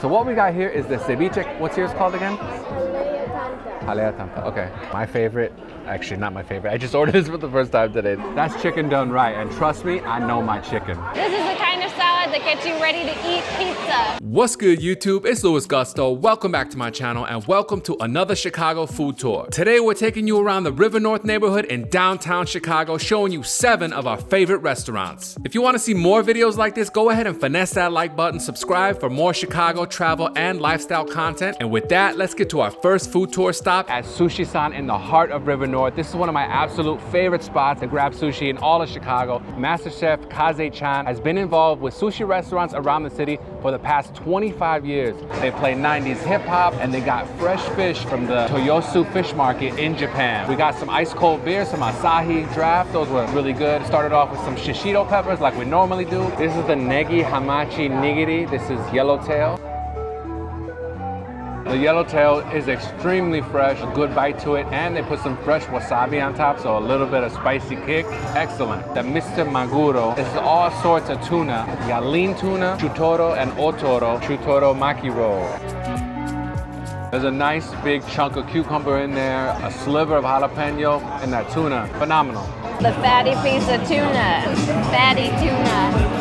So what we got here is the ceviche. What's yours called again? Tanta. Tanta. Okay. My favorite, actually not my favorite. I just ordered this for the first time today. That's chicken done right. And trust me, I know my chicken. This is the kind of salad that gets you ready to eat pizza. What's good, YouTube? It's LUISGUSTO. Welcome back to my channel and welcome to another Chicago food tour. Today we're taking you around the River North neighborhood in downtown Chicago, showing you 7 of our favorite restaurants. If you want to see more videos like this, go ahead and finesse that like button, subscribe for more Chicago travel and lifestyle content. And with that, let's get to our first food tour stop At Sushi-San in the heart of River North. This is one of my absolute favorite spots to grab sushi in all of Chicago. Master Chef Kaze-chan has been involved with sushi restaurants around the city for the past 25 years. They play 90s hip hop and they got fresh fish from the Toyosu fish market in Japan. We got some ice cold beer, some Asahi draft. Those were really good. Started off with some shishito peppers like we normally do. This is the Negi Hamachi Nigiri. This is yellowtail. The yellowtail is extremely fresh, a good bite to it, and they put some fresh wasabi on top, so a little bit of spicy kick. Excellent. The Mr. Maguro, this is all sorts of tuna. You got lean tuna, chutoro, and otoro, chutoro maki roll. There's a nice big chunk of cucumber in there, a sliver of jalapeno, and that tuna. Phenomenal. The fatty piece of tuna. Fatty tuna.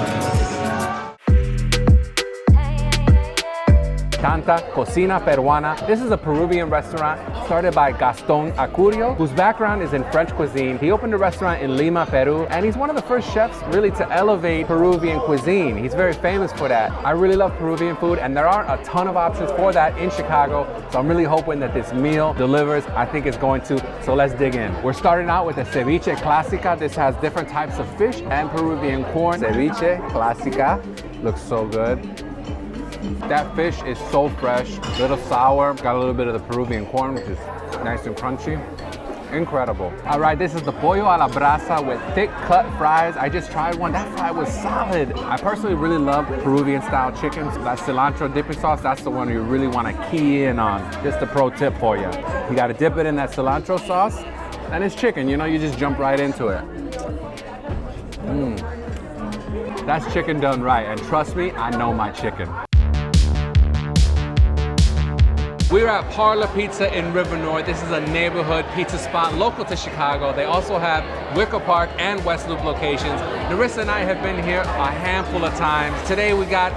Tanta, Cocina Peruana. This is a Peruvian restaurant started by Gaston Acurio, whose background is in French cuisine. He opened a restaurant in Lima, Peru, and he's one of the first chefs really to elevate Peruvian cuisine. He's very famous for that. I really love Peruvian food, and there aren't a ton of options for that in Chicago, so I'm really hoping that this meal delivers. I think it's going to, so let's dig in. We're starting out with the ceviche clásica. This has different types of fish and Peruvian corn. Ceviche clásica, looks so good. That fish is so fresh, a little sour, got a little bit of the Peruvian corn, which is nice and crunchy. Incredible. All right, this is the pollo a la brasa with thick cut fries. I just tried one, that fry was solid. I personally really love Peruvian style chickens. That cilantro dipping sauce, that's the one you really want to key in on. Just a pro tip for you. You got to dip it in that cilantro sauce, and it's chicken, you know, you just jump right into it. That's chicken done right, and trust me, I know my chicken. We're at Parlor Pizza in River North. This is a neighborhood pizza spot local to Chicago. They also have Wicker Park and West Loop locations. Narissa and I have been here a handful of times. Today we got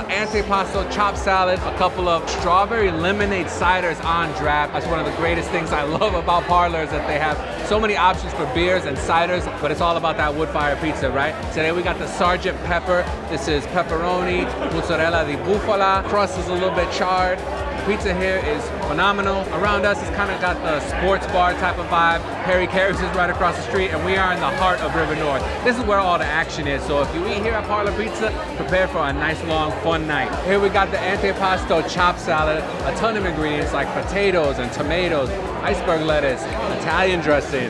antipasto chopped salad, a couple of strawberry lemonade ciders on draft. That's one of the greatest things I love about Parlor is that they have so many options for beers and ciders, but it's all about that wood fire pizza, right? Today we got the Sergeant Pepper. This is pepperoni, mozzarella di bufala. Crust is a little bit charred. Pizza here is phenomenal. Around us, it's kind of got the sports bar type of vibe. Harry Carey's is right across the street, and we are in the heart of River North. This is where all the action is, so if you eat here at Parlor Pizza, prepare for a nice, long, fun night. Here we got the antipasto chopped salad, a ton of ingredients like potatoes and tomatoes, iceberg lettuce, Italian dressing,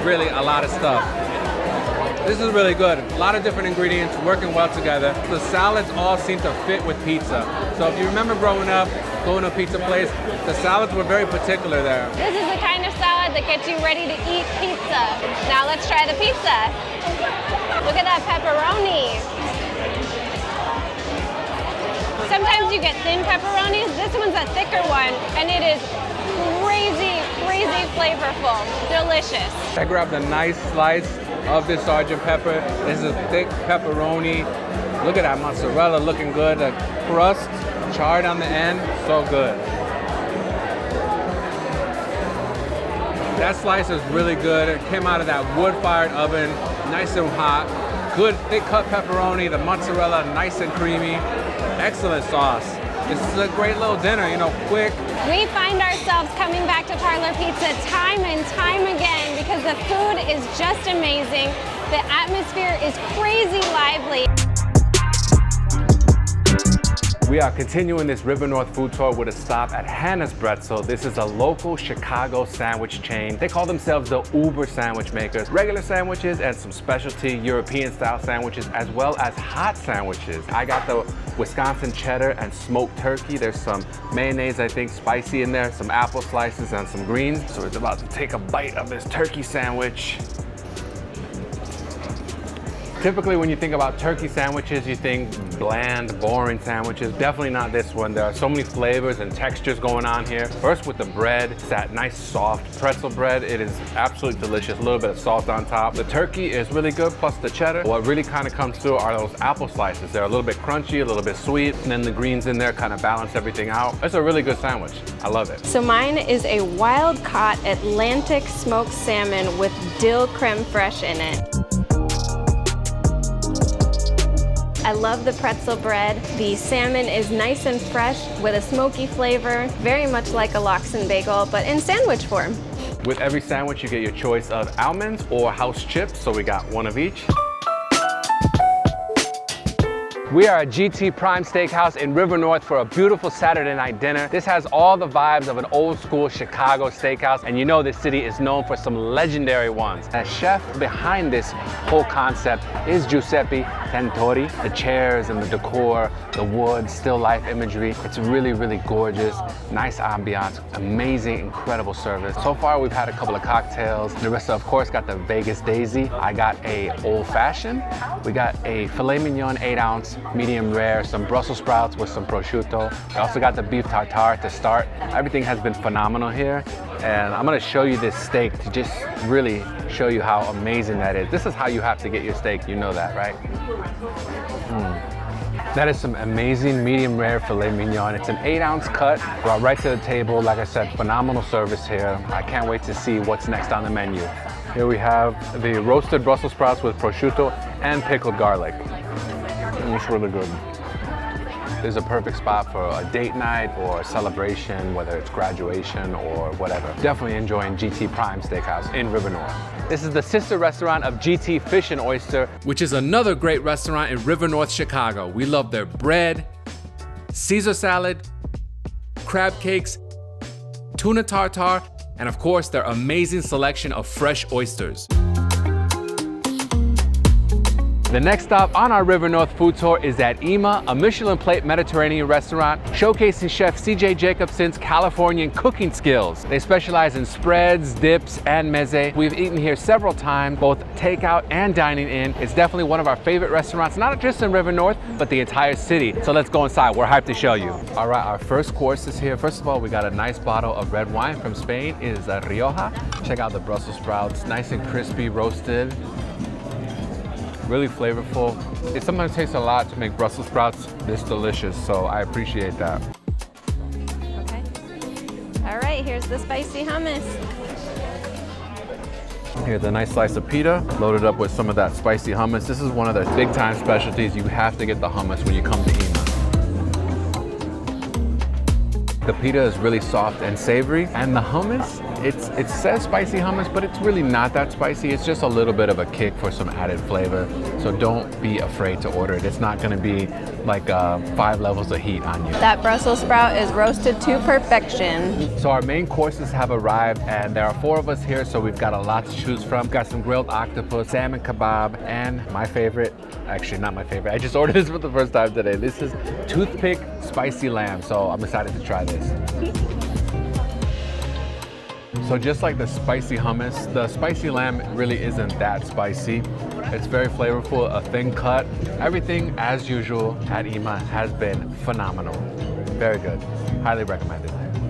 really a lot of stuff. This is really good. A lot of different ingredients working well together. The salads all seem to fit with pizza. So if you remember growing up, going to a pizza place, the salads were very particular there. This is the kind of salad that gets you ready to eat pizza. Now let's try the pizza. Look at that pepperoni. Sometimes you get thin pepperonis. This one's a thicker one, and it is crazy, crazy flavorful. Delicious. I grabbed a nice slice of this Sergeant Pepper. This is thick pepperoni. Look at that mozzarella looking good. The crust charred on the end, so good. That slice is really good. It came out of that wood-fired oven, nice and hot. Good thick cut pepperoni, the mozzarella nice and creamy. Excellent sauce. This is a great little dinner, you know, quick. We find ourselves coming back to Parlor Pizza time and time again because the food is just amazing. The atmosphere is crazy lively. We are continuing this River North food tour with a stop at Hannah's Bretzel. This is a local Chicago sandwich chain. They call themselves the Uber sandwich makers. Regular sandwiches and some specialty European style sandwiches, as well as hot sandwiches. I got the Wisconsin cheddar and smoked turkey. There's some mayonnaise, I think, spicy in there, some apple slices and some greens. So it's about to take a bite of this turkey sandwich. Typically when you think about turkey sandwiches, you think bland, boring sandwiches. Definitely not this one. There are so many flavors and textures going on here. First with the bread, it's that nice soft pretzel bread. It is absolutely delicious. A little bit of salt on top. The turkey is really good, plus the cheddar. What really kind of comes through are those apple slices. They're a little bit crunchy, a little bit sweet, and then the greens in there kind of balance everything out. It's a really good sandwich. I love it. So mine is a wild-caught Atlantic smoked salmon with dill creme fraiche in it. I love the pretzel bread. The salmon is nice and fresh with a smoky flavor, very much like a lox and bagel, but in sandwich form. With every sandwich, you get your choice of almonds or house chips, so we got one of each. We are at GT Prime Steakhouse in River North for a beautiful Saturday night dinner. This has all the vibes of an old school Chicago steakhouse, and you know this city is known for some legendary ones. The chef behind this whole concept is Giuseppe Tentori. The chairs and the decor, the wood, still life imagery. It's really, really gorgeous. Nice ambiance, amazing, incredible service. So far, we've had a couple of cocktails. Narissa, of course, got the Vegas Daisy. I got a old fashioned. We got a filet mignon 8-ounce, medium rare, some Brussels sprouts with some prosciutto. I also got the beef tartare to start. Everything has been phenomenal here. And I'm gonna show you this steak to just really show you how amazing that is. This is how you have to get your steak, you know that, right? That is some amazing medium rare filet mignon. It's an 8-ounce cut, brought right to the table. Like I said, phenomenal service here. I can't wait to see what's next on the menu. Here we have the roasted Brussels sprouts with prosciutto and pickled garlic. It's really good. This is a perfect spot for a date night or a celebration, whether it's graduation or whatever. Definitely enjoying GT Prime Steakhouse in River North. This is the sister restaurant of GT Fish and Oyster, which is another great restaurant in River North, Chicago. We love their bread, Caesar salad, crab cakes, tuna tartare, and of course their amazing selection of fresh oysters. The next stop on our River North food tour is at Ēma, a Michelin plate Mediterranean restaurant showcasing Chef C.J. Jacobson's Californian cooking skills. They specialize in spreads, dips, and meze. We've eaten here several times, both takeout and dining in. It's definitely one of our favorite restaurants, not just in River North, but the entire city. So let's go inside. We're hyped to show you. All right, our first course is here. First of all, we got a nice bottle of red wine from Spain. It is a Rioja. Check out the Brussels sprouts, nice and crispy, roasted. Really flavorful. It sometimes takes a lot to make Brussels sprouts this delicious, so I appreciate that. Okay. All right, here's the spicy hummus. Here's a nice slice of pita, loaded up with some of that spicy hummus. This is one of their big time specialties. You have to get the hummus when you come to Ēma. The pita is really soft and savory, and the hummus, it says spicy hummus, but it's really not that spicy. It's just a little bit of a kick for some added flavor. So don't be afraid to order it. It's not gonna be like 5 levels of heat on you. That Brussels sprout is roasted to perfection. So our main courses have arrived, and there are 4 of us here, so we've got a lot to choose from. Got some grilled octopus, salmon kebab, and my favorite, actually not my favorite, I just ordered this for the first time today. This is toothpick spicy lamb, so I'm excited to try this. So just like the spicy hummus, the spicy lamb really isn't that spicy. It's very flavorful, a thin cut. Everything, as usual, at Ēma has been phenomenal. Very good. Highly recommended.